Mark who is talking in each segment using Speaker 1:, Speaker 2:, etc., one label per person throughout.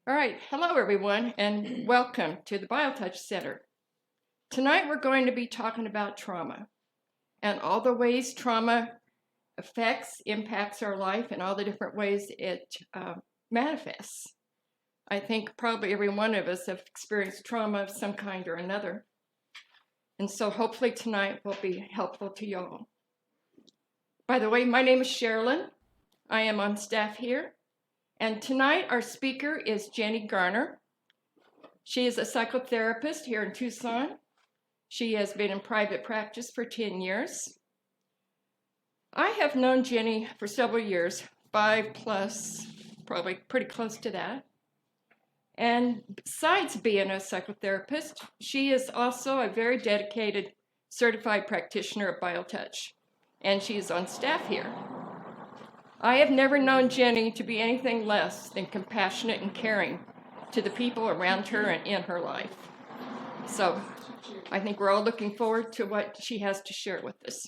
Speaker 1: All right, hello everyone, and welcome to the BioTouch Center. Tonight we're going to be talking about trauma and all the ways trauma impacts our life, and all the different ways it manifests. I think probably every one of us have experienced trauma of some kind or another. And so hopefully tonight will be helpful to y'all. By the way, my name is Sherilyn. I am on staff here. And tonight our speaker is Jenny Garner. She is a psychotherapist here in Tucson. She has been in private practice for 10 years. I have known Jenny for several years, 5+, probably pretty close to that. And besides being a psychotherapist, she is also a very dedicated certified practitioner of BioTouch, and she is on staff here. I have never known Jenny to be anything less than compassionate and caring to the people around her and in her life. So I think we're all looking forward to what she has to share with us.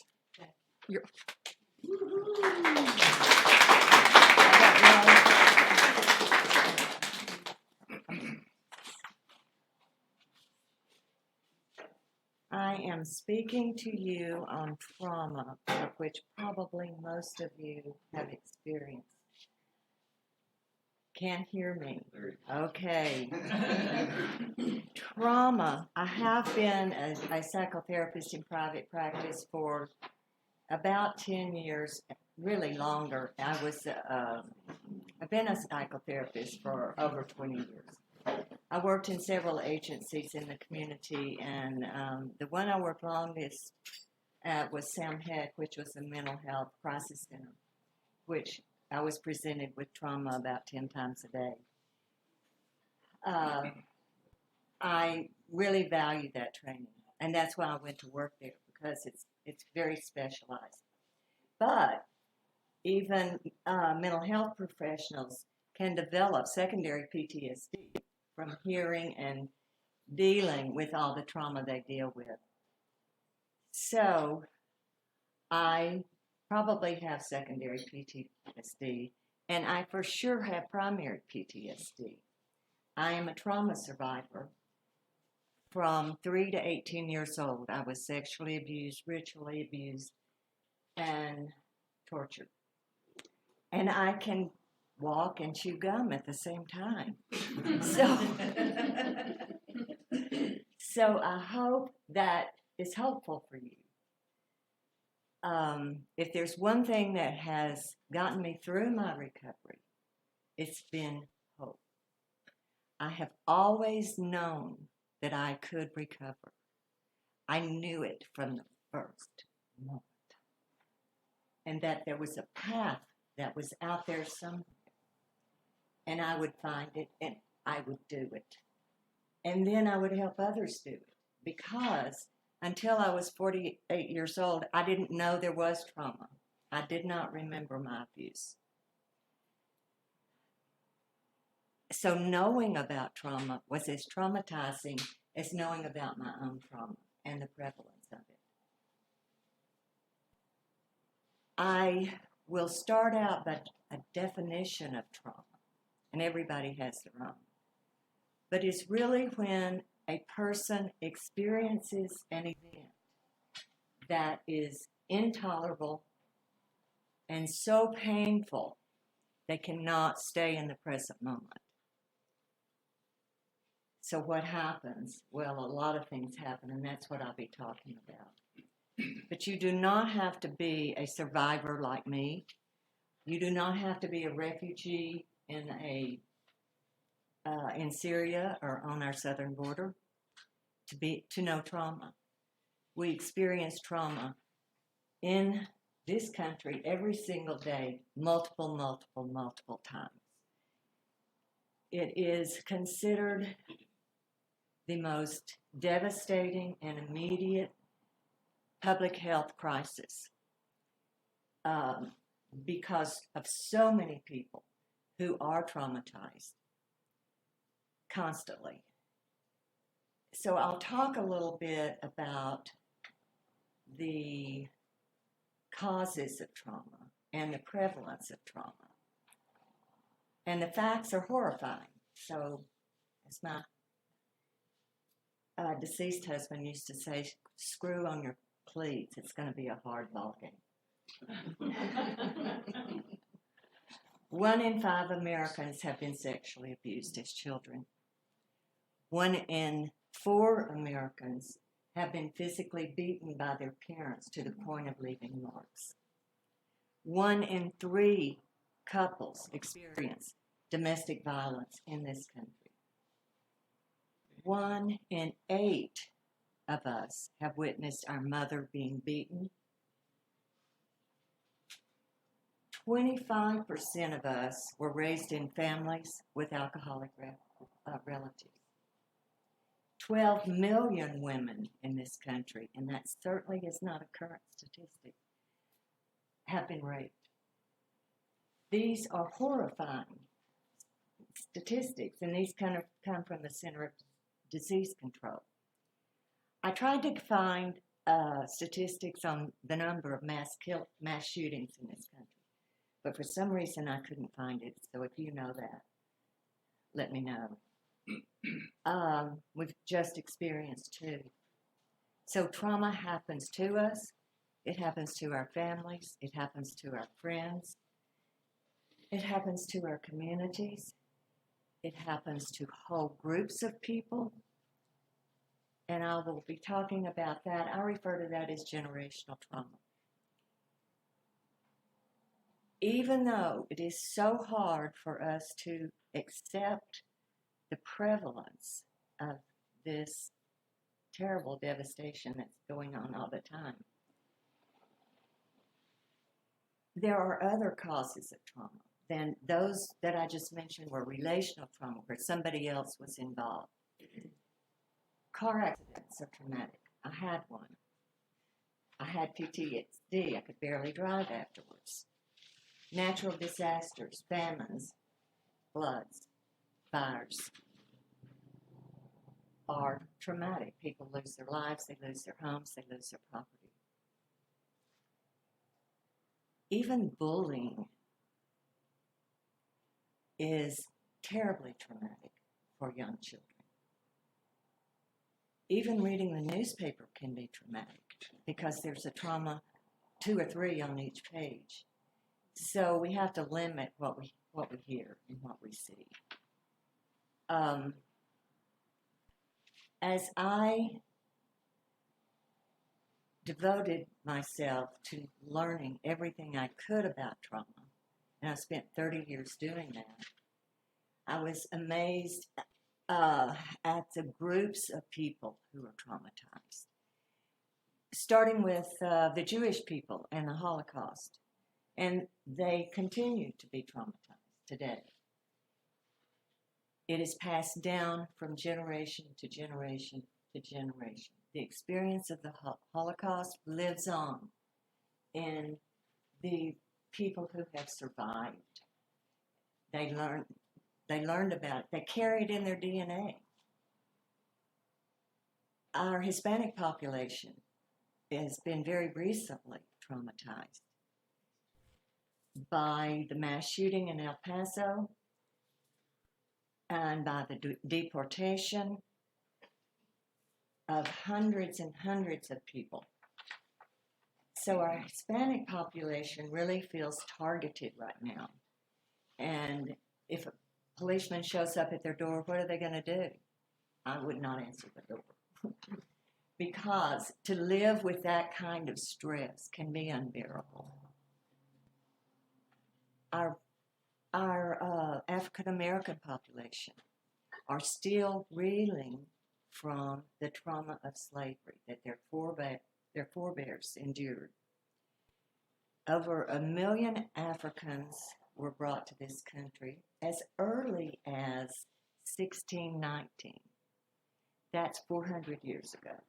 Speaker 2: I am speaking to you on trauma, of which probably most of you have experienced. Can't hear me? Okay. Trauma. I have been a psychotherapist in private practice for about 10 years, really longer. I've been a psychotherapist for over 20 years. I worked in several agencies in the community, and the one I worked longest at was Sam Heck, which was a mental health crisis center, which I was presented with trauma about 10 times a day. I really value that training, and that's why I went to work there, because it's very specialized. But even mental health professionals can develop secondary PTSD from hearing and dealing with all the trauma they deal with. So I probably have secondary PTSD, and I for sure have primary PTSD. I am a trauma survivor. From 3 to 18 years old, I was sexually abused, ritually abused, and tortured. And I can walk and chew gum at the same time. So I hope that is helpful for you. If there's one thing that has gotten me through my recovery, it's been hope. I have always known that I could recover. I knew it from the first moment. And that there was a path that was out there somewhere. And I would find it, and I would do it. And then I would help others do it. Because until I was 48 years old, I didn't know there was trauma. I did not remember my abuse. So knowing about trauma was as traumatizing as knowing about my own trauma and the prevalence of it. I will start out by a definition of trauma, and everybody has their own. But it's really when a person experiences an event that is intolerable and so painful they cannot stay in the present moment. So what happens? Well, a lot of things happen, and that's what I'll be talking about. But you do not have to be a survivor like me. You do not have to be a refugee in Syria or on our southern border to know trauma. We experience trauma in this country every single day, multiple times. It is considered the most devastating and immediate public health crisis because of so many people who are traumatized constantly. So I'll talk a little bit about the causes of trauma and the prevalence of trauma. And the facts are horrifying. So, as my deceased husband used to say, screw on your cleats. It's going to be a hard ball game. 1 in 5 Americans have been sexually abused as children. 1 in 4 Americans have been physically beaten by their parents to the point of leaving marks. 1 in 3 couples experience domestic violence in this country. 1 in 8 of us have witnessed our mother being beaten. 25% of us were raised in families with alcoholic relatives. 12 million women in this country, and that certainly is not a current statistic, have been raped. These are horrifying statistics, and these kind of come from the Center of Disease Control. I tried to find statistics on the number of mass shootings in this country, but for some reason I couldn't find it. So if you know that, let me know. We've just experienced 2. So trauma happens to us. It happens to our families. It happens to our friends. It happens to our communities. It happens to whole groups of people. And I will be talking about that. I refer to that as generational trauma. Even though it is so hard for us to accept the prevalence of this terrible devastation that's going on all the time, there are other causes of trauma than those that I just mentioned were relational trauma, where somebody else was involved. Car accidents are traumatic. I had one. I had PTSD. I could barely drive afterwards. Natural disasters, famines, floods, fires are traumatic. People lose their lives, they lose their homes, they lose their property. Even bullying is terribly traumatic for young children. Even reading the newspaper can be traumatic because there's a trauma 2 or 3 on each page. So we have to limit what we hear and what we see. As I devoted myself to learning everything I could about trauma, and I spent 30 years doing that, I was amazed at the groups of people who are traumatized. Starting with the Jewish people and the Holocaust. And they continue to be traumatized today. It is passed down from generation to generation to generation. The experience of the Holocaust lives on in the people who have survived. They learned about it. They carry it in their DNA. Our Hispanic population has been very recently traumatized by the mass shooting in El Paso and by the deportation of hundreds and hundreds of people. So our Hispanic population really feels targeted right now. And if a policeman shows up at their door, what are they going to do? I would not answer the door. Because to live with that kind of stress can be unbearable. Our African American population are still reeling from the trauma of slavery that their forebears endured. Over 1 million Africans were brought to this country as early as 1619. That's 400 years ago.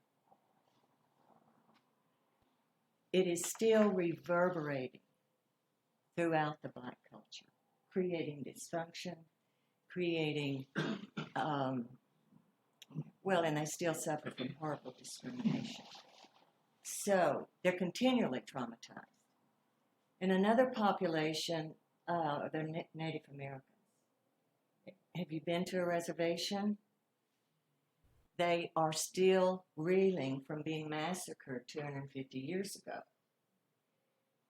Speaker 2: It is still reverberating throughout the Black culture, creating dysfunction, creating, and they still suffer from horrible discrimination. So they're continually traumatized. And another population, the Native Americans. Have you been to a reservation? They are still reeling from being massacred 250 years ago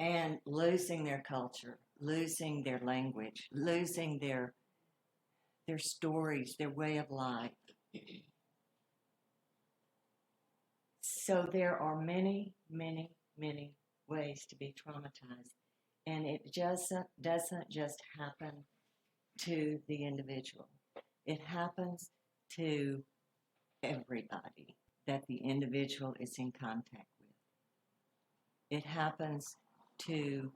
Speaker 2: and losing their culture, losing their language, losing their stories, their way of life. So there are many, many, many ways to be traumatized. And it just doesn't just happen to the individual. It happens to everybody that the individual is in contact with. It happens to,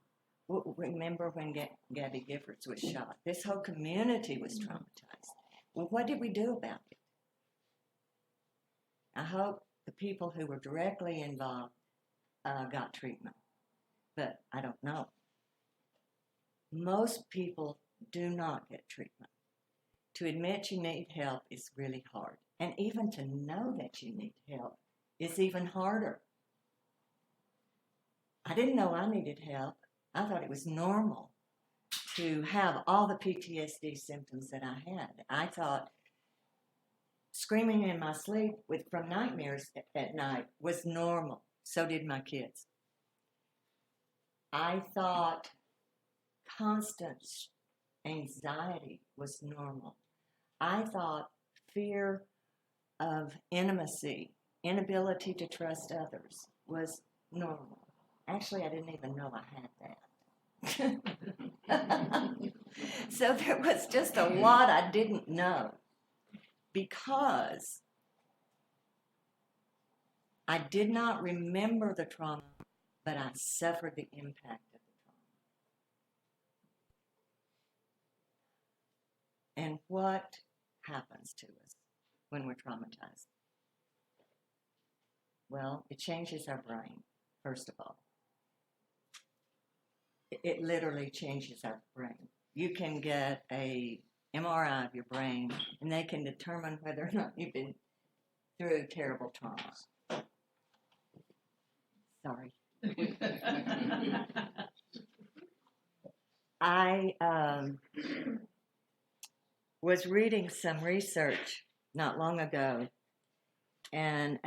Speaker 2: remember when Gabby Giffords was shot? This whole community was traumatized. Well, what did we do about it? I hope the people who were directly involved got treatment, but I don't know. Most people do not get treatment. To admit you need help is really hard. And even to know that you need help is even harder. I didn't know I needed help. I thought it was normal to have all the PTSD symptoms that I had. I thought screaming in my sleep from nightmares at night was normal. So did my kids. I thought constant anxiety was normal. I thought fear of intimacy, inability to trust others was normal. Actually, I didn't even know I had that. So there was just a lot I didn't know because I did not remember the trauma, but I suffered the impact of the trauma. And what happens to us when we're traumatized? Well, it changes our brain, first of all. It literally changes our brain. You can get a MRI of your brain, and they can determine whether or not you've been through terrible trauma. Sorry. I was reading some research not long ago, and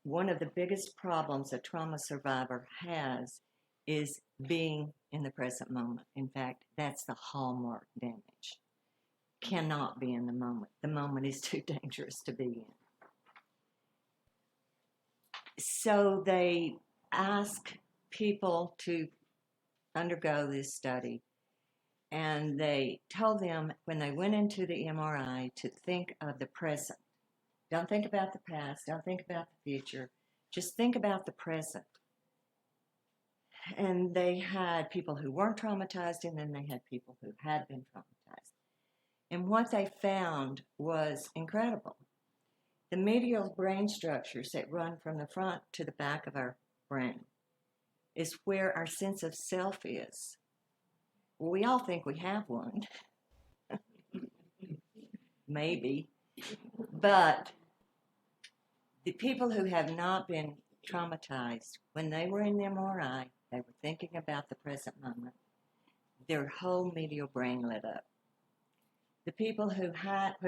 Speaker 2: one of the biggest problems a trauma survivor has is being in the present moment. In fact, that's the hallmark damage. Cannot be in the moment. The moment is too dangerous to be in. So they ask people to undergo this study, and they told them when they went into the MRI to think of the present. Don't think about the past, don't think about the future, just think about the present. And they had people who weren't traumatized, and then they had people who had been traumatized. And what they found was incredible. The medial brain structures that run from the front to the back of our brain is where our sense of self is. Well, we all think we have one. Maybe. But the people who have not been traumatized, when they were in the MRI, they were thinking about the present moment. Their whole medial brain lit up. The people who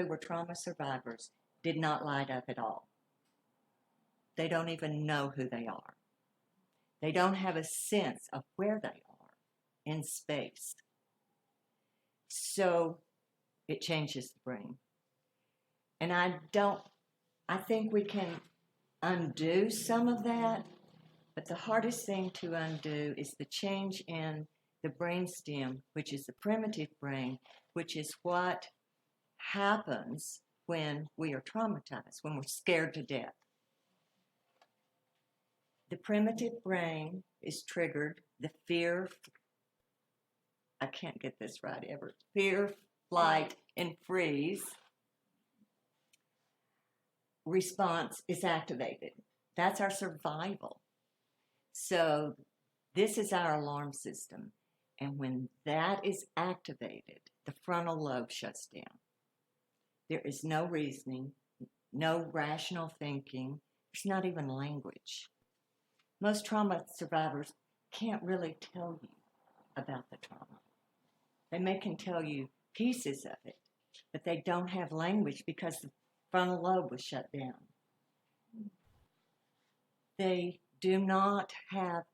Speaker 2: were trauma survivors did not light up at all. They don't even know who they are. They don't have a sense of where they are in space. So it changes the brain. And I think we can undo some of that, but the hardest thing to undo is the change in the brainstem, which is the primitive brain, which is what happens when we are traumatized, when we're scared to death. The primitive brain is triggered, the fear, I can't get this right ever, fear, flight, and freeze response is activated. That's our survival. So this is our alarm system. And when that is activated, the frontal lobe shuts down. There is no reasoning, no rational thinking. There's not even language. Most trauma survivors can't really tell you about the trauma. They can tell you pieces of it, but they don't have language because the frontal lobe was shut down. They do not have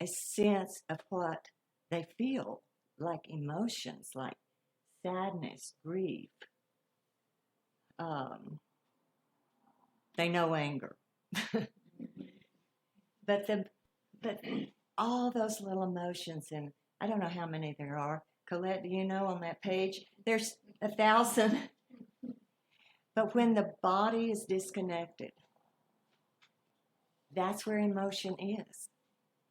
Speaker 2: a sense of what they feel, like emotions, like sadness, grief. They know anger. but all those little emotions, and I don't know how many there are. Colette, do you know on that page? There's 1,000. But when the body is disconnected, that's where emotion is.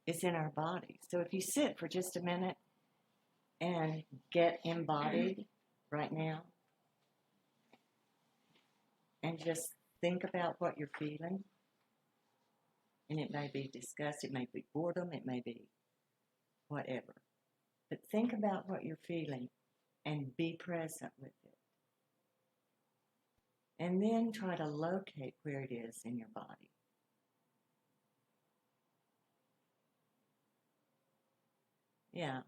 Speaker 2: It's in our body. So if you sit for just a minute and get embodied right now, and just think about what you're feeling. And it may be disgust, it may be boredom, it may be whatever. But think about what you're feeling and be present with it. And then try to locate where it is in your body. Yeah.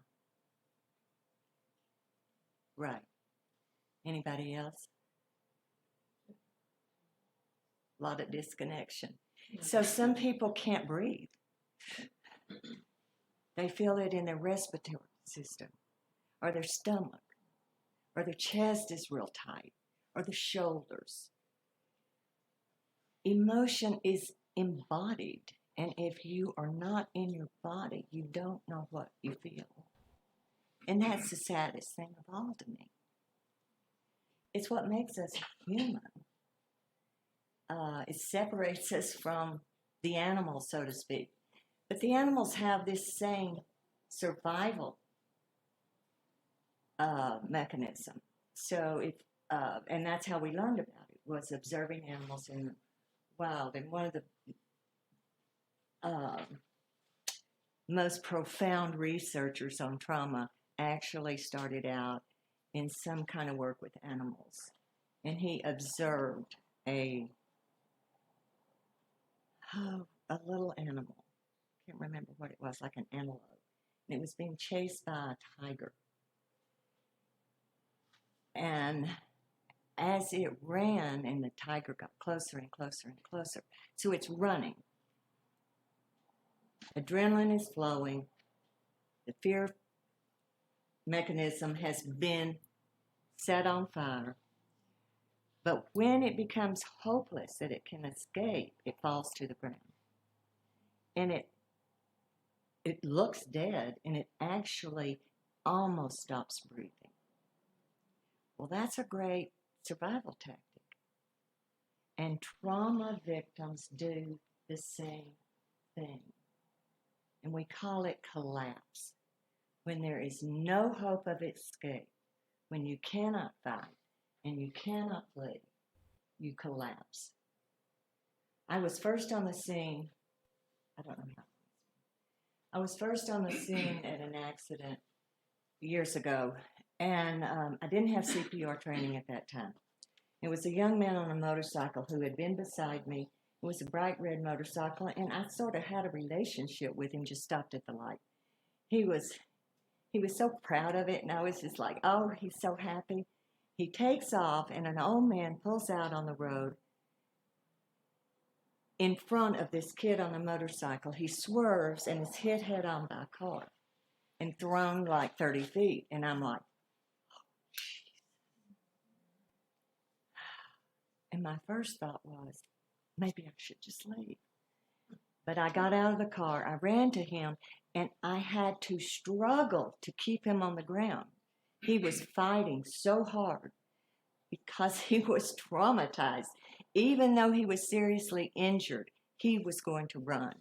Speaker 2: Right. Anybody else? A lot of disconnection. So some people can't breathe. They feel it in their respiratory system, or their stomach, or their chest is real tight, or the shoulders. Emotion is embodied, and if you are not in your body, you don't know what you feel. And that's the saddest thing of all to me. It's what makes us human. It separates us from the animals, so to speak. But the animals have this same survival mechanism. So and that's how we learned about it, was observing animals in the wild. And one of the most profound researchers on trauma actually started out in some kind of work with animals. And he observed a little animal. I can't remember what it was, like an antelope. And it was being chased by a tiger. And as it ran, and the tiger got closer and closer and closer, so it's running. Adrenaline is flowing. The fear mechanism has been set on fire. But when it becomes hopeless that it can escape, it falls to the ground. And it looks dead, and it actually almost stops breathing. Well, that's a great survival tactic. And trauma victims do the same thing. And we call it collapse. When there is no hope of escape, when you cannot fight and you cannot flee, you collapse. I was first on the scene, I don't know how. I was first on the scene at an accident years ago, and I didn't have CPR training at that time. It was a young man on a motorcycle who had been beside me. It was a bright red motorcycle, and I sort of had a relationship with him, just stopped at the light. He was so proud of it, and I was just like, oh, he's so happy. He takes off, and an old man pulls out on the road in front of this kid on a motorcycle. He swerves and is hit head on by a car and thrown like 30 feet. And I'm like, oh, jeez. And my first thought was, maybe I should just leave. But I got out of the car, I ran to him, and I had to struggle to keep him on the ground. He was fighting so hard because he was traumatized. Even though he was seriously injured, he was going to run.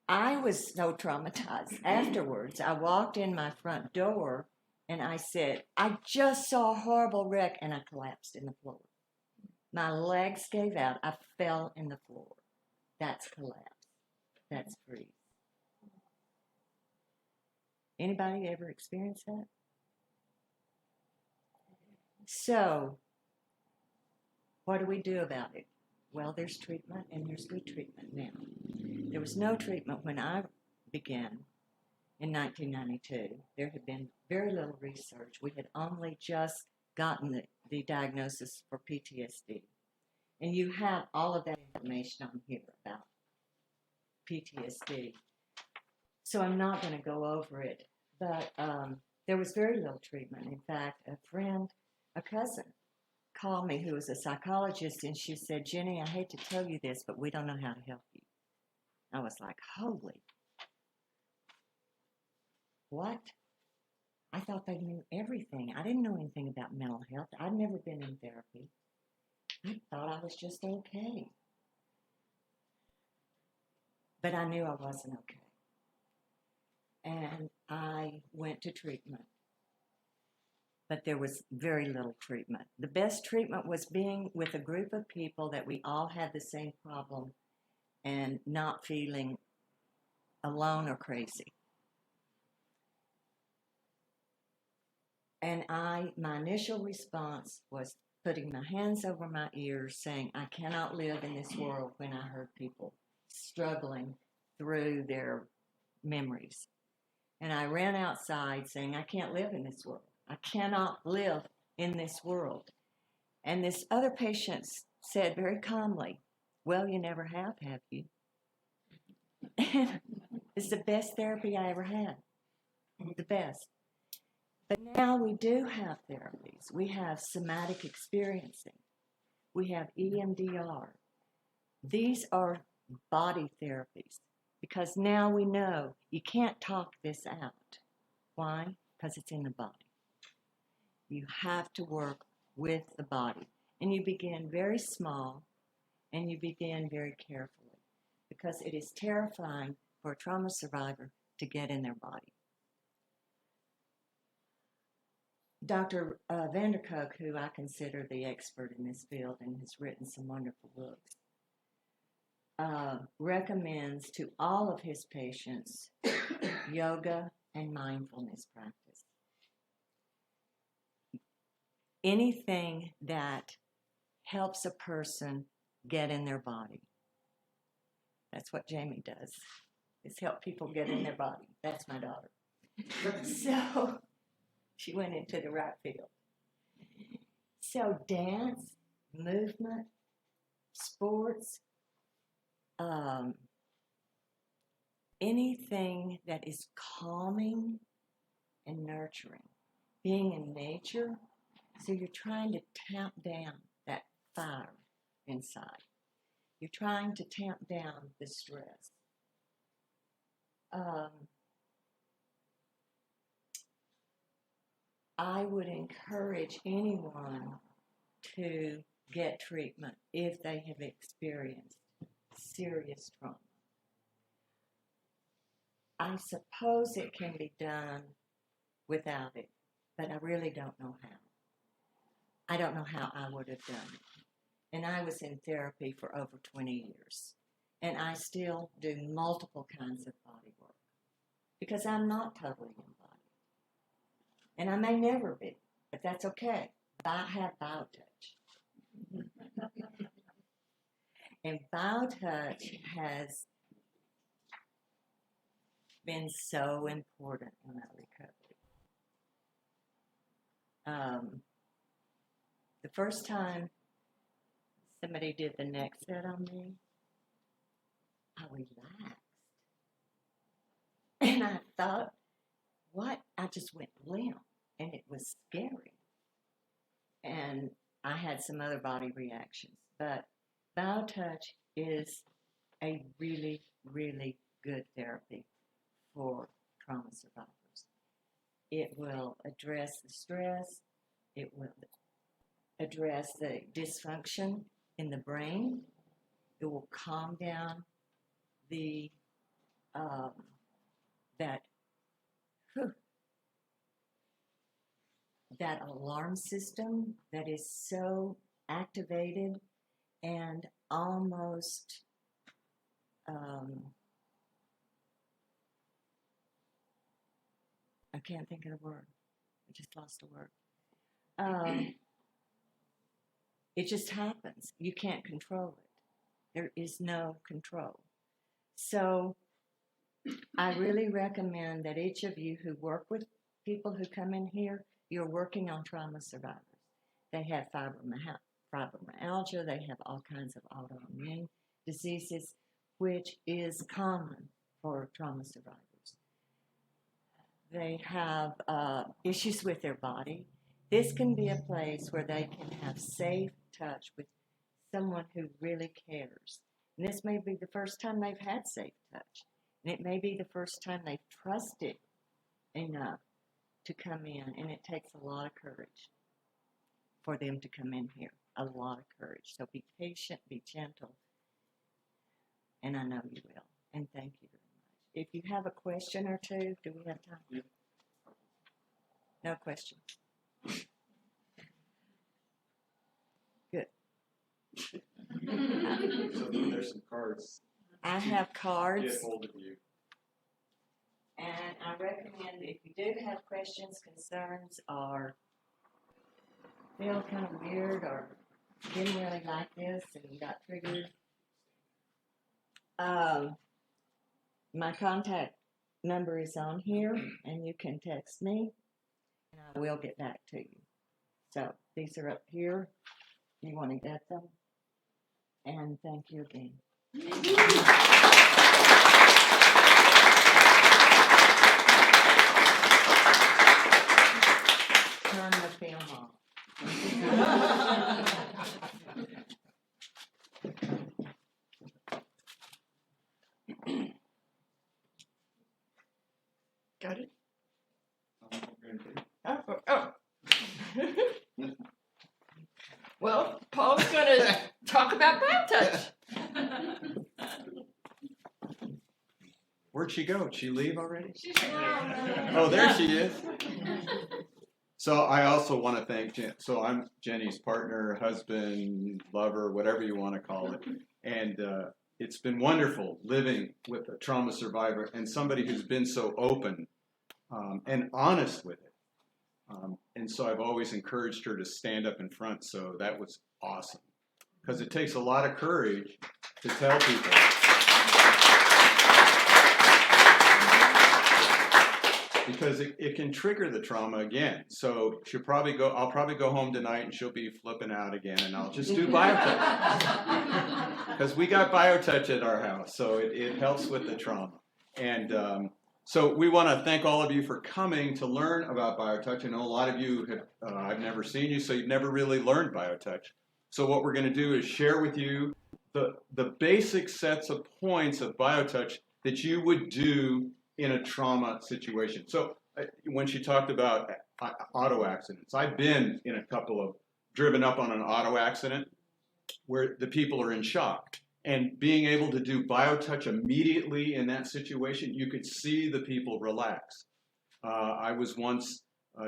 Speaker 2: I was so traumatized. Afterwards, I walked in my front door and I said, I just saw a horrible wreck, and I collapsed in the floor. My legs gave out. I fell in the floor. That's collapse. That's freeze. Anybody ever experienced that? So, what do we do about it? Well, there's treatment, and there's good treatment now. There was no treatment when I began in 1992. There had been very little research. We had only just gotten the diagnosis for PTSD. And you have all of that information on here about PTSD. So I'm not going to go over it. But there was very little treatment. In fact, a cousin, called me who was a psychologist, and she said, Jenny, I hate to tell you this, but we don't know how to help you. I was like, holy, what? I thought they knew everything. I didn't know anything about mental health. I'd never been in therapy. I thought I was just okay. But I knew I wasn't okay. And I went to treatment. But there was very little treatment. The best treatment was being with a group of people that we all had the same problem and not feeling alone or crazy. And my initial response was putting my hands over my ears, saying, I cannot live in this world, when I heard people struggling through their memories. And I ran outside saying, I can't live in this world. I cannot live in this world. And this other patient said very calmly, well, you never have you? It's the best therapy I ever had. The best. But now we do have therapies. We have somatic experiencing. We have EMDR. These are body therapies, because now we know you can't talk this out. Why? Because it's in the body. You have to work with the body. And you begin very small, and you begin very carefully, because it is terrifying for a trauma survivor to get in their body. Dr. Vanderkook, who I consider the expert in this field and has written some wonderful books, recommends to all of his patients yoga and mindfulness practice. Anything that helps a person get in their body. That's what Jamie does, is help people get in their body. That's my daughter. So she went into the right field. So dance, movement, sports, anything that is calming and nurturing. Being in nature, so you're trying to tamp down that fire inside. You're trying to tamp down the stress. I would encourage anyone to get treatment if they have experienced serious trauma. I suppose it can be done without it, but I really don't know how. I don't know how I would have done it. And I was in therapy for over 20 years. And I still do multiple kinds of body work, because I'm not totally embodied. And I may never be, but that's okay. I have BioTouch. And BioTouch has been so important in my recovery. The first time somebody did the neck set on me, I relaxed. And I thought, what? I just went limp, and it was scary. And I had some other body reactions. But BioTouch is a really, really good therapy for trauma survivors. It will address the stress. It will address the dysfunction in the brain. It will calm down the that alarm system that is so activated and almost I can't think of the word. I just lost a word. It just happens. You can't control it. There is no control. So I really recommend that each of you who work with people who come in here, you're working on trauma survivors. They have fibromyalgia, they have all kinds of autoimmune diseases, which is common for trauma survivors. They have issues with their body. This can be a place where they can have safe touch with someone who really cares. And this may be the first time they've had safe touch. And it may be the first time they've trusted enough to come in. And it takes a lot of courage for them to come in here. A lot of courage. So be patient, be gentle. And I know you will. And thank you very much. If you have a question or two, do we have time?
Speaker 3: Yeah.
Speaker 2: No questions. Good.
Speaker 3: So there's some cards.
Speaker 2: I have cards.
Speaker 3: Get hold of you.
Speaker 2: And I recommend if you do have questions, concerns, or feel kind of weird or didn't really like this and you got triggered, my contact number is on here and you can text me and I will get back to you. So these are up here. You want to get them? And thank you again. Turn the film off.
Speaker 1: Got it?
Speaker 3: I'm
Speaker 1: Oh. Well, Paul's going to talk about BioTouch.
Speaker 3: Where'd she go? Did she leave already?
Speaker 4: She's around.
Speaker 3: Oh, there she is. So I also want to thank Jen. So I'm Jenny's partner, husband, lover, whatever you want to call it. And it's been wonderful living with a trauma survivor and somebody who's been so open and honest with it. And so I've always encouraged her to stand up in front. So that was awesome. Because it takes a lot of courage to tell people. Because it can trigger the trauma again. So I'll probably go home tonight and she'll be flipping out again and I'll just do BioTouch. Because we got BioTouch at our house, so it helps with the trauma. And so we want to thank all of you for coming to learn about BioTouch. I know a lot of you have, I've never seen you, so you've never really learned BioTouch. So what we're going to do is share with you the basic sets of points of BioTouch that you would do in a trauma situation. So when she talked about auto accidents, I've been in a couple of, driven up on an auto accident where the people are in shock. And being able to do BioTouch immediately in that situation, you could see the people relax. I was once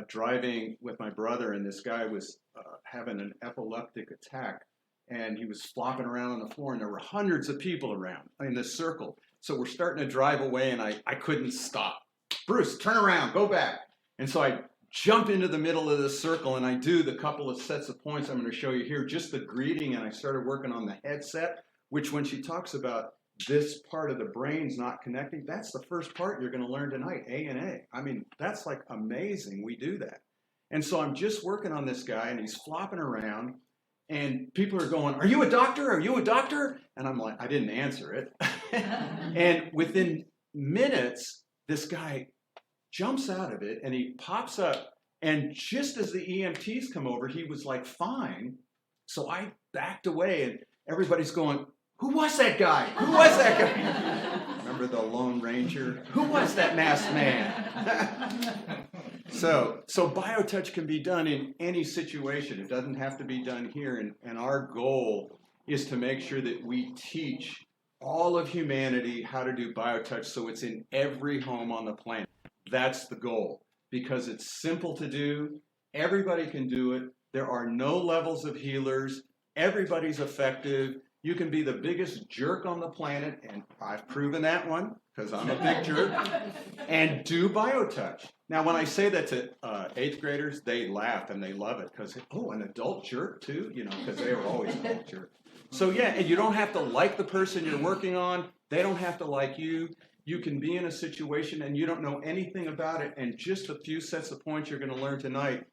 Speaker 3: driving with my brother and this guy was having an epileptic attack and he was flopping around on the floor and there were hundreds of people around in this circle. So we're starting to drive away and I couldn't stop. Bruce, turn around, go back. And so I jump into the middle of this circle and I do the couple of sets of points I'm going to show you here, just the greeting, and I started working on the headset, which when she talks about this part of the brain's not connecting, that's the first part you're going to learn tonight, A and A. I mean, that's like amazing we do that. And so I'm just working on this guy and he's flopping around. And people are going, "Are you a doctor? Are you a doctor?" And I'm like, I didn't answer it. And within minutes, this guy jumps out of it and he pops up. And just as the EMTs come over, he was like, fine. So I backed away and everybody's going, "Who was that guy? Who was that guy?" Remember the Lone Ranger? Who was that masked man? So BioTouch can be done in any situation. It doesn't have to be done here. And our goal is to make sure that we teach all of humanity how to do BioTouch so it's in every home on the planet. That's the goal because it's simple to do. Everybody can do it. There are no levels of healers. Everybody's effective. You can be the biggest jerk on the planet, and I've proven that one because I'm a big jerk, and do BioTouch. Now, when I say that to 8th graders, they laugh and they love it because, oh, an adult jerk too? You know, because they were always adult jerk. So yeah, and you don't have to like the person you're working on. They don't have to like you. you can be in a situation and you don't know anything about it, and just a few sets of points you're going to learn tonight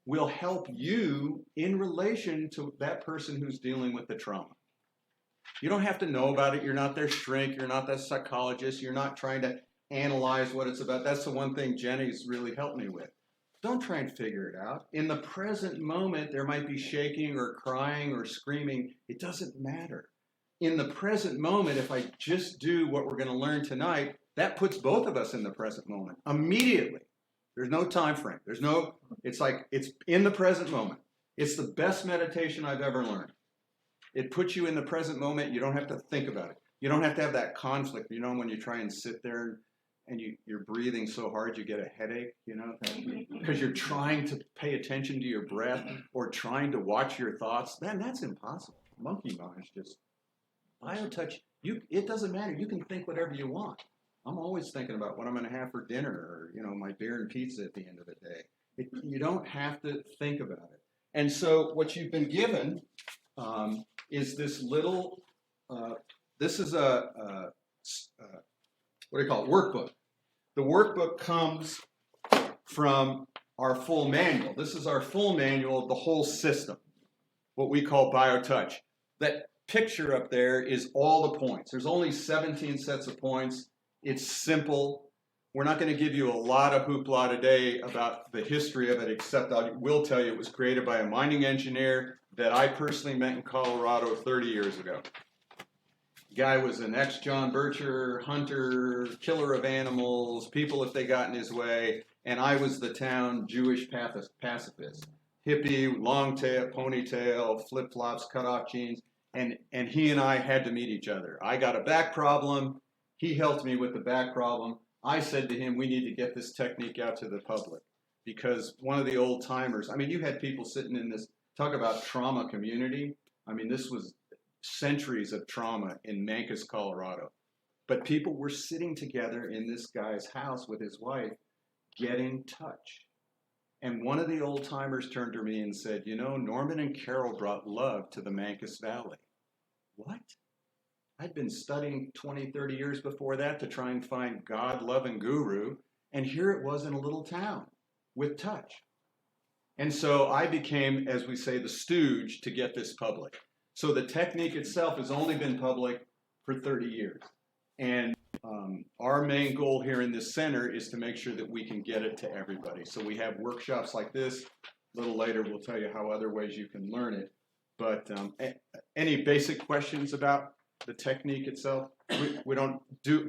Speaker 3: will help you in relation to that person who's dealing with the trauma. You don't have to know about it. You're not their shrink. You're not their psychologist. You're not trying to analyze what it's about. That's the one thing Jenny's really helped me with. Don't try and figure it out. In the present moment, there might be shaking or crying or screaming. It doesn't matter. In the present moment, if I just do what we're going to learn tonight, that puts both of us in the present moment immediately. There's no time frame. It's like it's in the present moment. It's the best meditation I've ever learned. It puts you in the present moment. You don't have to think about it. You don't have to have that conflict. You know, when you try and sit there and you're breathing so hard you get a headache, you know, because you're trying to pay attention to your breath or trying to watch your thoughts. Then that's impossible. Monkey mind is just BioTouch. It doesn't matter. You can think whatever you want. I'm always thinking about what I'm going to have for dinner, or my beer and pizza at the end of the day. You don't have to think about it. And so what you've been given is this little. This is a what do you call it? Workbook. The workbook comes from our full manual. This is our full manual of the whole system, what we call BioTouch. That picture up there is all the points. There's only 17 sets of points. It's simple. We're not going to give you a lot of hoopla today about the history of it, except I will tell you it was created by a mining engineer that I personally met in Colorado 30 years ago. The guy was an ex-John Bircher, hunter, killer of animals, people if they got in his way, and I was the town Jewish pacifist. Hippie, long tail, ponytail, flip-flops, cut-off jeans, and he and I had to meet each other. I got a back problem. He helped me with the back problem. I said to him, we need to get this technique out to the public, because one of the old timers, I mean, you had people sitting in this, talk about trauma community. I mean, this was centuries of trauma in Mancos, Colorado. But people were sitting together in this guy's house with his wife, getting touch. And one of the old timers turned to me and said, Norman and Carol brought love to the Mancos Valley. What? I'd been studying 20, 30 years before that to try and find God, love, and guru. And here it was in a little town with touch. And so I became, as we say, the stooge to get this public. So the technique itself has only been public for 30 years. And our main goal here in this center is to make sure that we can get it to everybody. So we have workshops like this. A little later, we'll tell you how other ways you can learn it. But any basic questions about the technique itself? We don't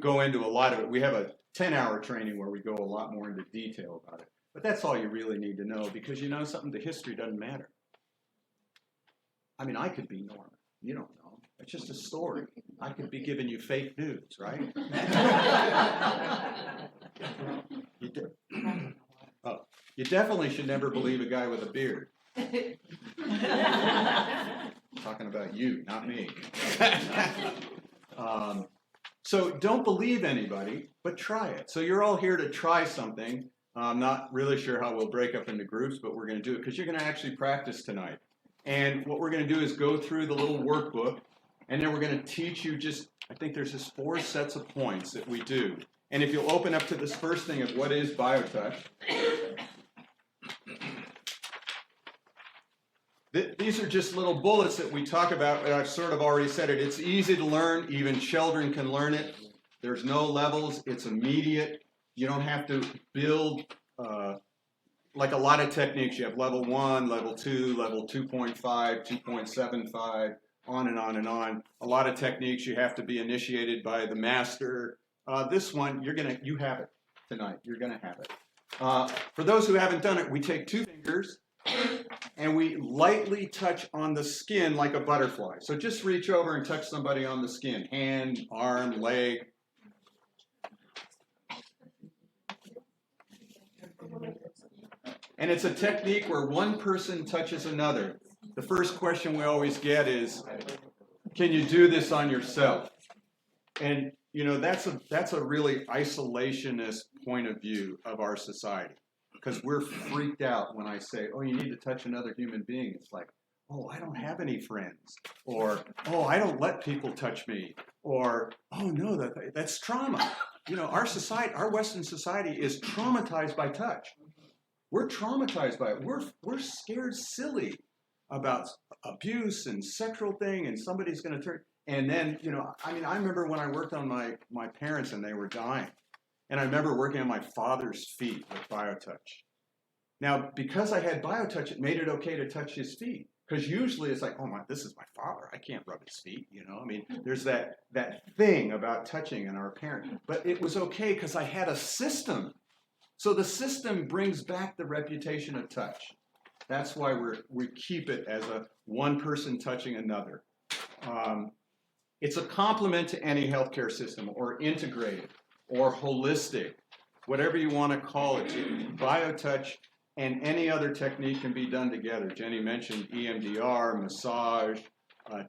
Speaker 3: go into a lot of it. We have a 10-hour training where we go a lot more into detail about it. But that's all you really need to know, because something, the history doesn't matter. I mean, I could be Norman. You don't know. It's just a story. I could be giving you fake news, right? You definitely should never believe a guy with a beard. Talking about you, not me. So don't believe anybody, but try it. So you're all here to try something. I'm not really sure how we'll break up into groups, but we're going to do it because you're going to actually practice tonight. And what we're going to do is go through the little workbook, and then we're going to teach you I think there's just 4 sets of points that we do. And if you'll open up to this first thing of what is BioTouch. These are just little bullets that we talk about. I've sort of already said it. It's easy to learn. Even children can learn it. There's no levels. It's immediate. You don't have to build like a lot of techniques. You have level 1, level 2, level 2.5, 2.75, on and on and on. A lot of techniques you have to be initiated by the master. This one, you have it tonight. You're going to have it. For those who haven't done it, we take 2 fingers and we lightly touch on the skin like a butterfly. So just reach over and touch somebody on the skin, hand, arm, leg. And it's a technique where one person touches another. The first question we always get is, can you do this on yourself? And that's a really isolationist point of view of our society. Because we're freaked out when I say, oh, you need to touch another human being. It's like, oh, I don't have any friends. Or, oh, I don't let people touch me. Or, oh, no, that's trauma. our society, our Western society is traumatized by touch. We're traumatized by it. We're scared silly about abuse and sexual thing, and somebody's going to turn. And then, I remember when I worked on my parents and they were dying. And I remember working on my father's feet with BioTouch. Now, because I had BioTouch, it made it okay to touch his feet. Because usually it's like, this is my father. I can't rub his feet, There's that thing about touching in our parent. But it was okay because I had a system. So the system brings back the reputation of touch. That's why we keep it as a one person touching another. It's a complement to any healthcare system, or integrated, or holistic, whatever you want to call it. BioTouch and any other technique can be done together. Jenny mentioned EMDR, massage,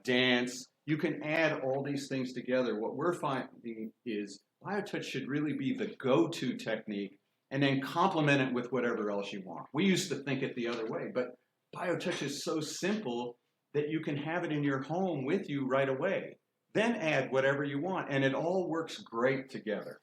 Speaker 3: dance. You can add all these things together. What we're finding is BioTouch should really be the go-to technique, and then complement it with whatever else you want. We used to think it the other way, but BioTouch is so simple that you can have it in your home with you right away. Then add whatever you want, and it all works great together.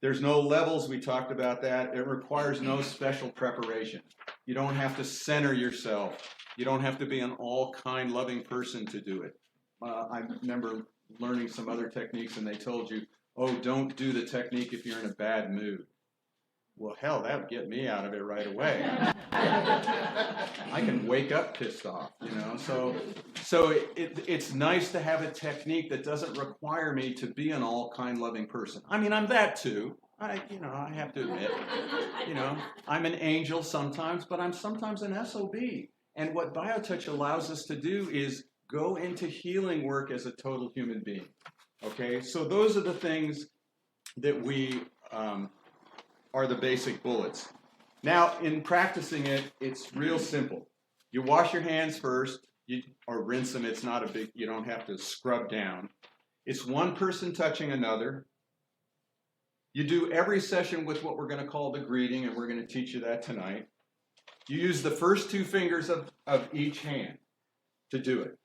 Speaker 3: There's no levels, we talked about that. It requires no special preparation. You don't have to center yourself. You don't have to be an all-kind, loving person to do it. I remember learning some other techniques, and they told you, don't do the technique if you're in a bad mood. Well, hell, that would get me out of it right away. I can wake up pissed off, So it's nice to have a technique that doesn't require me to be an all-kind, loving person. I'm that too. I have to admit. I'm an angel sometimes, but I'm sometimes an SOB. And what BioTouch allows us to do is go into healing work as a total human being. Okay? So those are the things that we are the basic bullets. Now, in practicing it, it's real simple. You wash your hands first, or rinse them. It's not you don't have to scrub down. It's one person touching another. You do every session with what we're going to call the greeting, and we're going to teach you that tonight. You use the first two fingers of each hand to do it.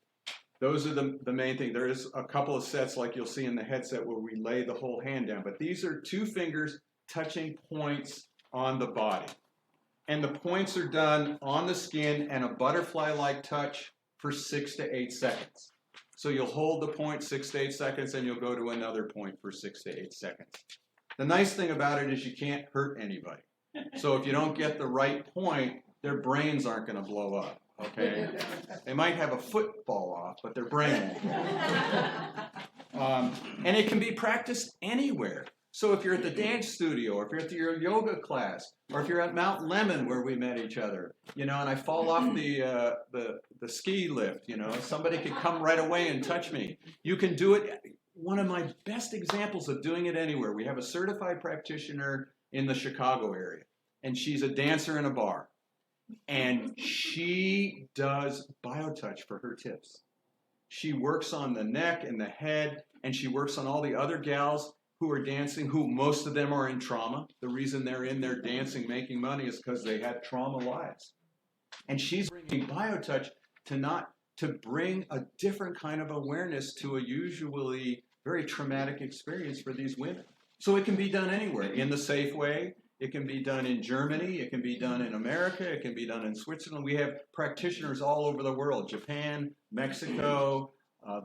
Speaker 3: Those are the main thing. There is a couple of sets like you'll see in the headset where we lay the whole hand down, but these are two fingers touching points on the body. And the points are done on the skin and a butterfly-like touch for 6 to 8 seconds. So you'll hold the point 6 to 8 seconds, and you'll go to another point for 6 to 8 seconds. The nice thing about it is you can't hurt anybody. So if you don't get the right point, their brains aren't going to blow up, okay? They might have a foot fall off, but their brain won't. And it can be practiced anywhere. So if you're at the dance studio, or if you're at your yoga class, or if you're at Mount Lemmon where we met each other, and I fall off the ski lift, somebody could come right away and touch me. You can do it. One of my best examples of doing it anywhere, we have a certified practitioner in the Chicago area, and she's a dancer in a bar, and she does BioTouch for her tips. She works on the neck and the head, and she works on all the other gals who are dancing, who most of them are in trauma. The reason they're in there dancing, making money, is because they had trauma lives. And she's bringing BioTouch to bring a different kind of awareness to a usually very traumatic experience for these women. So it can be done anywhere, in the safe way. It can be done in Germany. It can be done in America. It can be done in Switzerland. We have practitioners all over the world: Japan, Mexico,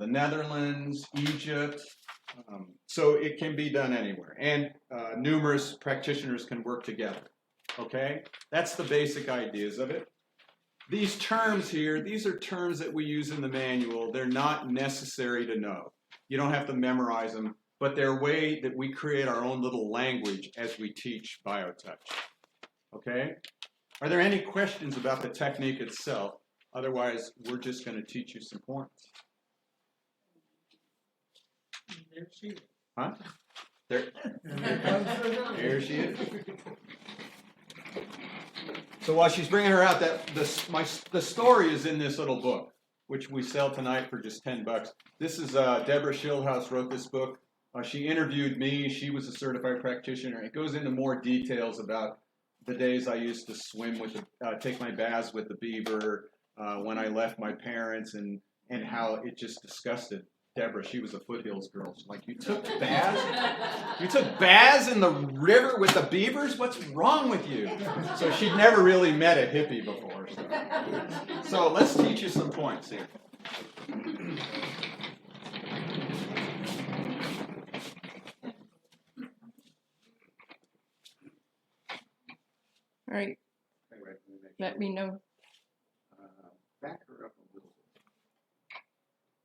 Speaker 3: the Netherlands, Egypt. So it can be done anywhere, and numerous practitioners can work together. Okay? That's the basic ideas of it. These terms here, these are terms that we use in the manual. They're not necessary to know. You don't have to memorize them, but they're a way that we create our own little language as we teach BioTouch. Okay? Are there any questions about the technique itself? Otherwise, we're just going to teach you some points.
Speaker 4: There she is.
Speaker 3: Huh? There she is. So while she's bringing her out, the story is in this little book, which we sell tonight for just $10. This is Deborah Schildhouse wrote this book. She interviewed me. She was a certified practitioner. It goes into more details about the days I used to swim with, take my baths with the beaver, when I left my parents, and how it just disgusted Deborah, she was a Foothills girl. She's like, you took baths? You took baths in the river with the beavers? What's wrong with you? So she'd never really met a hippie before. So let's teach you some points here.
Speaker 1: All right, let me know.
Speaker 3: Back her up a little bit.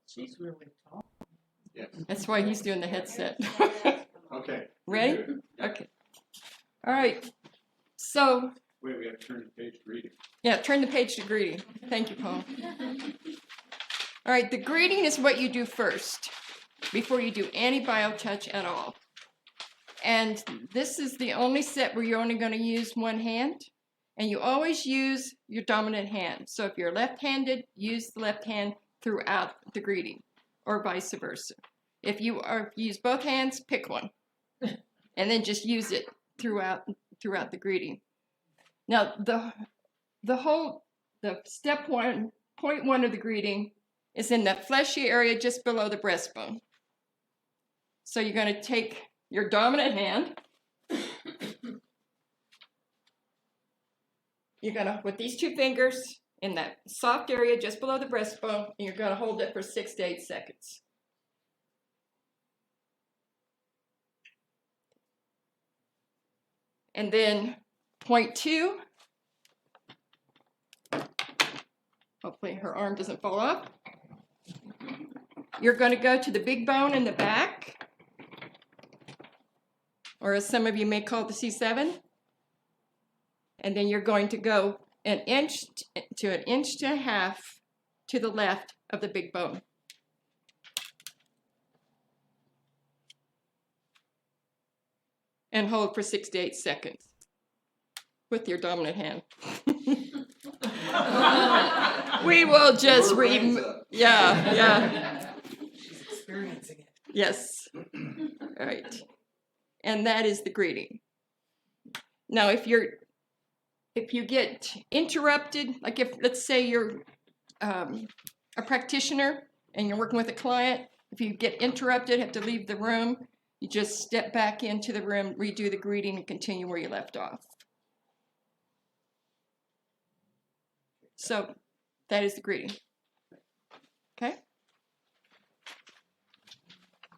Speaker 4: She's really tall.
Speaker 3: Yes.
Speaker 1: That's why he's doing the headset.
Speaker 3: Okay.
Speaker 1: Ready?
Speaker 3: Good.
Speaker 1: Okay. All right. So,
Speaker 3: Wait, we have to turn the page to reading.
Speaker 1: yeah, turn the page to greeting. Thank you, Paul. All right, the greeting is what you do first before you do any BioTouch at all. And this is the only set where you're only going to use one hand. And you always use your dominant hand. So if you're left-handed, use the left hand throughout the greeting, or vice versa. If you use both hands, pick one, and then just use it throughout the greeting. Now the step one, point one of the greeting is in that fleshy area just below the breastbone. So you're going to take your dominant hand. You're going to, with these two fingers, in that soft area just below the breastbone, and you're going to hold it for 6 to 8 seconds. And then point two, hopefully her arm doesn't fall off. You're going to go to the big bone in the back, or as some of you may call the C7. And then you're going to go an inch to an inch and a half to the left of the big bone. And hold for 6 to 8 seconds with your dominant hand. We will just yeah.
Speaker 4: She's experiencing it.
Speaker 1: Yes. All right. And that is the greeting. Now, if you get interrupted, like if, let's say you're a practitioner and you're working with a client, if you get interrupted, have to leave the room, you just step back into the room, redo the greeting, and continue where you left off. So that is the greeting. Okay?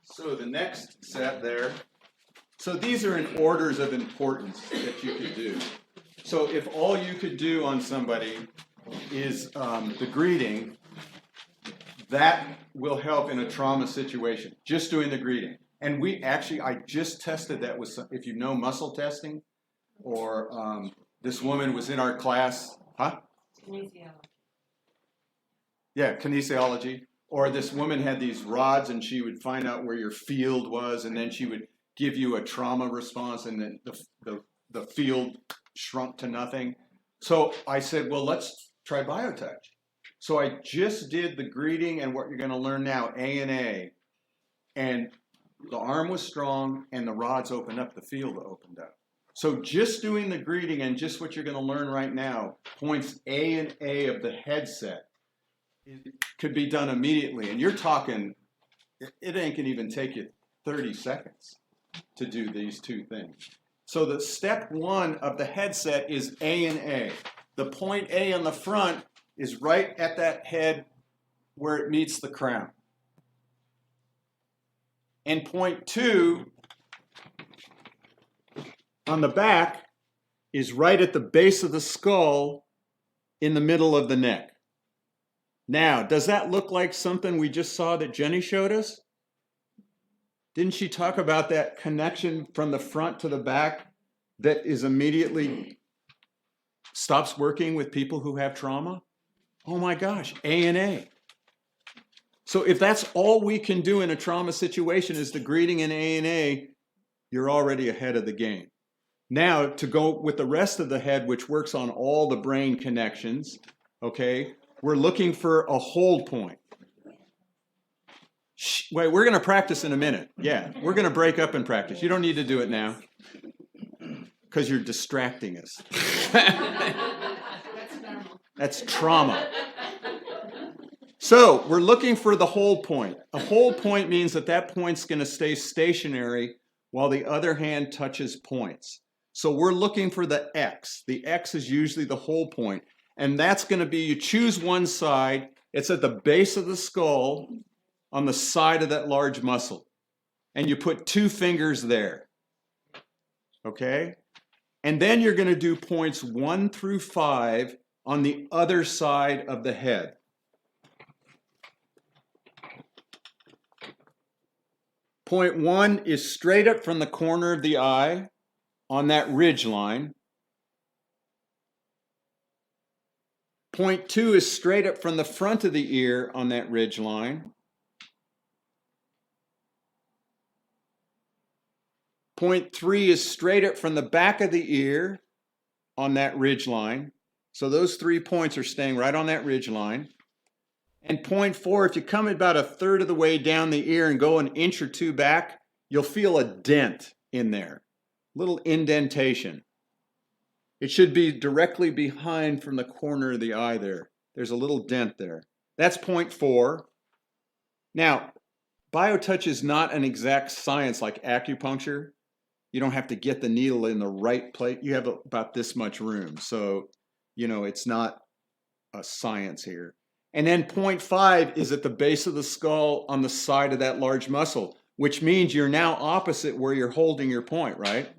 Speaker 3: So the next set there, so these are in orders of importance that you could do. So if all you could do on somebody is the greeting, that will help in a trauma situation, just doing the greeting. And I just tested that with some, if you know muscle testing, or this woman was in our class, huh?
Speaker 2: Kinesiology.
Speaker 3: Yeah, kinesiology. Or this woman had these rods and she would find out where your field was, and then she would give you a trauma response, and then the field shrunk to nothing. So I said, well, let's try BioTouch. So I just did the greeting and what you're going to learn now, A, and the arm was strong and the rods opened up, the field opened up. So just doing the greeting and just what you're going to learn right now, points A and A of the headset, it could be done immediately. And you're talking, it ain't going to even take you 30 seconds to do these two things. So the step one of the headset is A and A. The point A on the front is right at that head where it meets the crown. And point two on the back is right at the base of the skull in the middle of the neck. Now, does that look like something we just saw that Jenny showed us? Didn't she talk about that connection from the front to the back that is immediately stops working with people who have trauma? Oh my gosh, A and A. So if that's all we can do in a trauma situation is the greeting in A and A, you're already ahead of the game. Now, to go with the rest of the head, which works on all the brain connections, okay, we're looking for a hold point. Wait, we're going to practice in a minute. Yeah, we're going to break up and practice. You don't need to do it now because you're distracting us.
Speaker 4: That's normal.
Speaker 3: That's trauma. So we're looking for the hold point. A hold point means that that point's going to stay stationary while the other hand touches points. So we're looking for the X. The X is usually the hold point. And that's going to be, you choose one side. It's at the base of the skull on the side of that large muscle. And you put 2 fingers there. Okay? And then you're going to do points 1 through 5 on the other side of the head. Point 1 is straight up from the corner of the eye on that ridge line. Point 2 is straight up from the front of the ear on that ridge line. Point 3 is straight up from the back of the ear on that ridge line. So those 3 points are staying right on that ridge line. And point 4, if you come about a third of the way down the ear and go an inch or 2 back, you'll feel a dent in there, little indentation. It should be directly behind from the corner of the eye there. There's a little dent there. That's point 4. Now, BioTouch is not an exact science like acupuncture. You don't have to get the needle in the right place. You have about this much room. So, it's not a science here. And then point 5 is at the base of the skull on the side of that large muscle, which means you're now opposite where you're holding your point, right?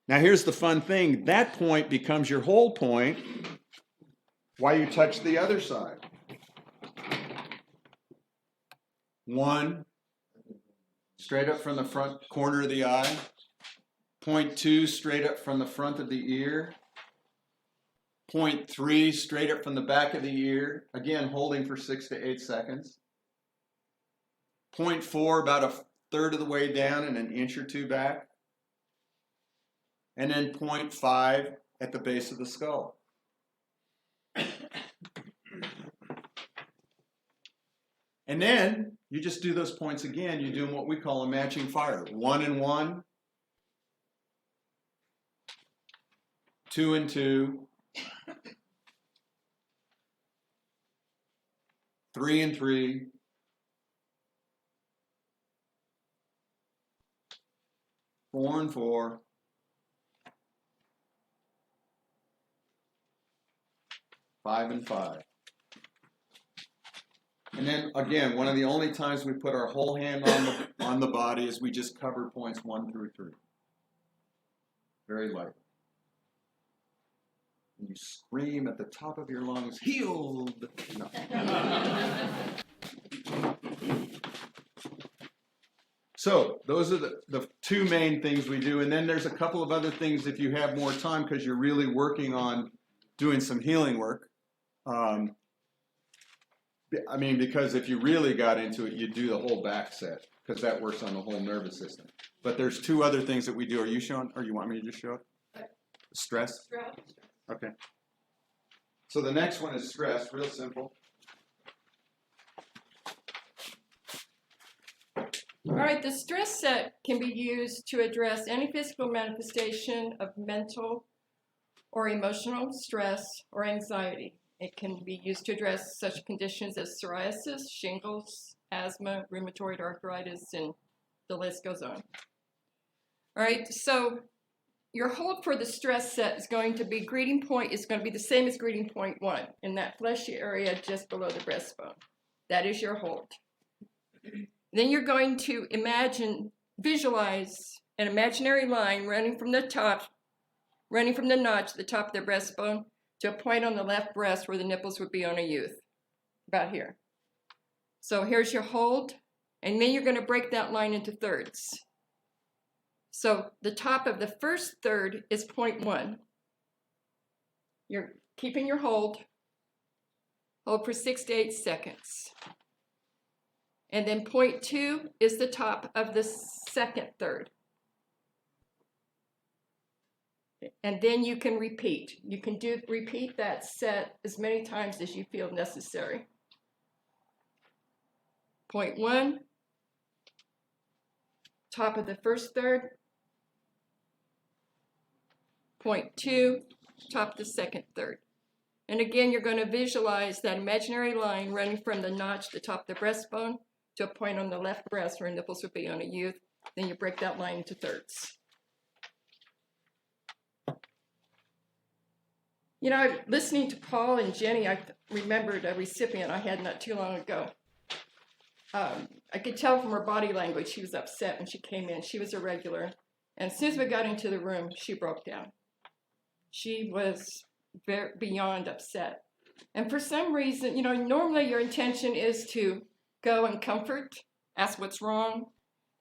Speaker 3: Now here's the fun thing. That point becomes your hold point while you touch the other side. 1, straight up from the front corner of the eye. Point 2, straight up from the front of the ear. Point 3, straight up from the back of the ear, again holding for 6 to 8 seconds. Point 4, about a third of the way down and an inch or 2 back. And then point 5 at the base of the skull. And then you just do those points again. You do what we call a matching fire. 1 and 1, 2 and 2, 3 and 3, 4 and 4, 5 and 5. And then again, one of the only times we put our whole hand on the body is we just cover points 1 through 3. Very light. And you scream at the top of your lungs, healed! No. So those are the 2 main things we do. And then there's a couple of other things if you have more time because you're really working on doing some healing work. Because if you really got into it, you'd do the whole back set because that works on the whole nervous system. But there's 2 other things that we do. Are you showing, or you want me to just show it? Stress? Okay. So the next one is stress, real simple.
Speaker 1: All right, the stress set can be used to address any physical manifestation of mental or emotional stress or anxiety. It can be used to address such conditions as psoriasis, shingles, asthma, rheumatoid arthritis, and the list goes on. All right, so your hold for the stress set is going to be, greeting point is going to be the same as greeting point 1 in that fleshy area just below the breastbone. That is your hold. Then you're going to visualize an imaginary line running from the notch at the top of the breastbone to a point on the left breast where the nipples would be on a youth, about here. So here's your hold, and then you're going to break that line into thirds. So the top of the first third is point 1. You're keeping your hold for 6 to 8 seconds. And then point 2 is the top of the second third. And then you can repeat. You can repeat that set as many times as you feel necessary. Point 1, top of the first third. Point 2, top of the second third. And again, you're going to visualize that imaginary line running from the notch, the top of the breastbone, to a point on the left breast where nipples would be on a youth. Then you break that line into thirds. You know, listening to Paul and Jenny, I remembered a recipient I had not too long ago. I could tell from her body language she was upset when she came in. She was a regular. And as soon as we got into the room, she broke down. She was beyond upset. And for some reason, you know, normally your intention is to go and comfort, ask what's wrong.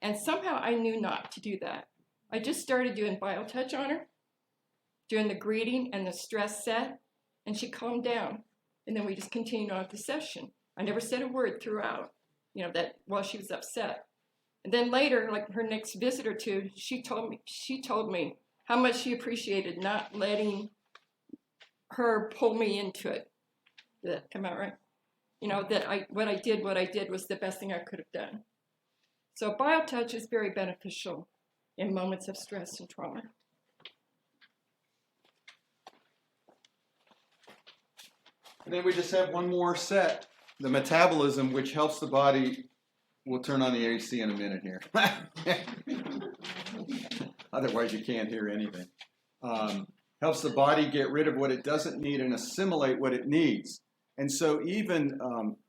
Speaker 1: And somehow I knew not to do that. I just started doing BioTouch on her, doing the greeting and the stress set, and she calmed down. And then we just continued on with the session. I never said a word throughout, you know, that while she was upset. And then later, like her next visit or two, she told me how much she appreciated not letting her pull me into it. Did that come out right? You know, that what I did was the best thing I could have done. So BioTouch is very beneficial in moments of stress and trauma.
Speaker 3: And then we just have one more set, the metabolism, which helps the body. We'll turn on the AC in a minute here. Otherwise, you can't hear anything. Helps the body get rid of what it doesn't need and assimilate what it needs. And so even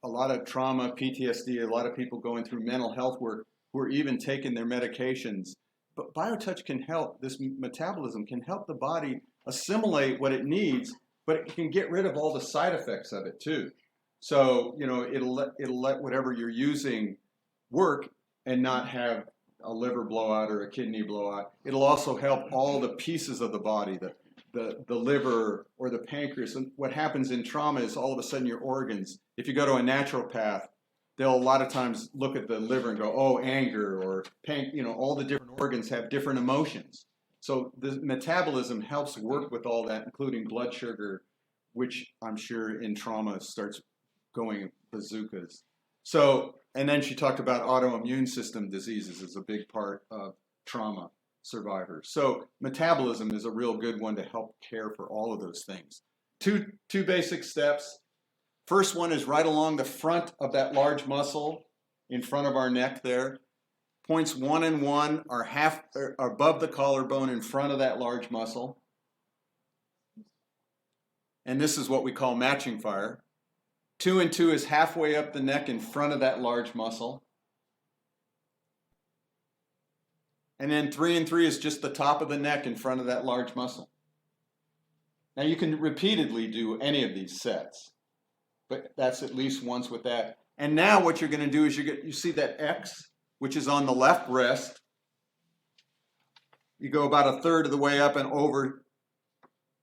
Speaker 3: a lot of trauma, PTSD, a lot of people going through mental health work who are even taking their medications. But BioTouch can help, this metabolism can help the body assimilate what it needs, but it can get rid of all the side effects of it too. So, you know, it'll let whatever you're using work and not have a liver blowout or a kidney blowout. It'll also help all the pieces of the body, the liver or the pancreas. And what happens in trauma is all of a sudden your organs, if you go to a naturopath, they'll a lot of times look at the liver and go, oh, anger or you know, all the different organs have different emotions. So the metabolism helps work with all that, including blood sugar, which I'm sure in trauma starts going bazookas. So, and then she talked about autoimmune system diseases as a big part of trauma survivors. So metabolism is a real good one to help care for all of those things. Two basic steps. First one is right along the front of that large muscle in front of our neck there. Points 1 and 1 are above the collarbone in front of that large muscle. And this is what we call matching fire. 2 and 2 is halfway up the neck in front of that large muscle. And then 3 and 3 is just the top of the neck in front of that large muscle. Now you can repeatedly do any of these sets, but that's at least once with that. And now what you're going to do is you see that X, which is on the left breast. You go about a third of the way up and over.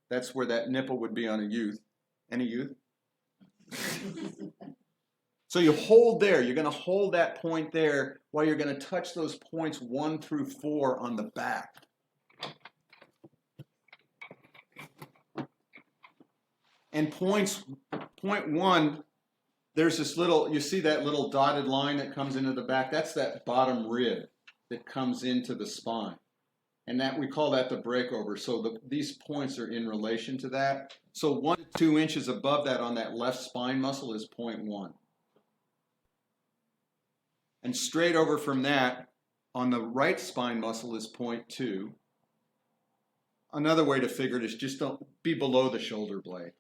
Speaker 3: That's where that nipple would be on a youth. Any youth? So you hold there. You're going to hold that point there while you're going to touch those points 1 through 4 on the back. And point 1, there's this little, you see that little dotted line that comes into the back? That's that bottom rib that comes into the spine. And that we call that the breakover. So these points are in relation to that. So 1 to 2 inches above that on that left spine muscle is point 1. And straight over from that on the right spine muscle is point 2. Another way to figure it is just don't be below the shoulder blade.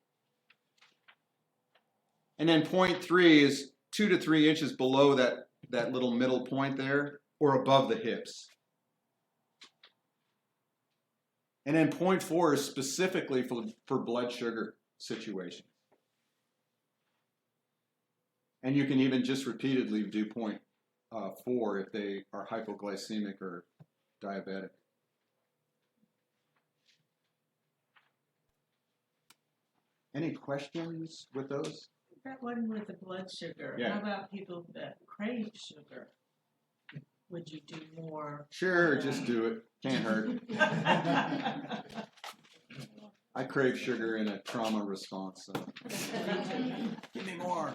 Speaker 3: And then point 3 is 2 to 3 inches below that little middle point there, or above the hips. And then point 4 is specifically for blood sugar situation. And you can even just repeatedly do point 4 if they are hypoglycemic or diabetic. Any questions with those?
Speaker 4: That one with the blood sugar.
Speaker 3: Yeah.
Speaker 4: How about people that crave sugar? Would you do more?
Speaker 3: Sure, just do it. Can't hurt. I crave sugar in a trauma response, so give me more.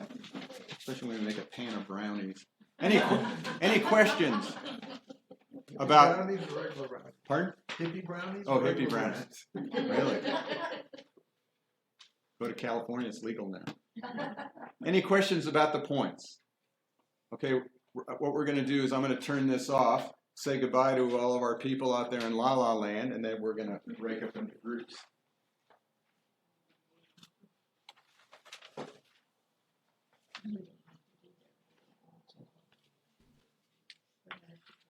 Speaker 3: Especially when we make a pan of brownies. Any questions about?
Speaker 5: Brownies or regular brownies?
Speaker 3: Pardon?
Speaker 5: Hippie brownies?
Speaker 3: Oh,
Speaker 5: or
Speaker 3: hippie
Speaker 5: regular
Speaker 3: brownies. Really? Go to California, it's legal now. Any questions about the points? Okay, what we're going to do is I'm going to turn this off, say goodbye to all of our people out there in La La Land, and then we're going to break up into groups.
Speaker 4: Mm.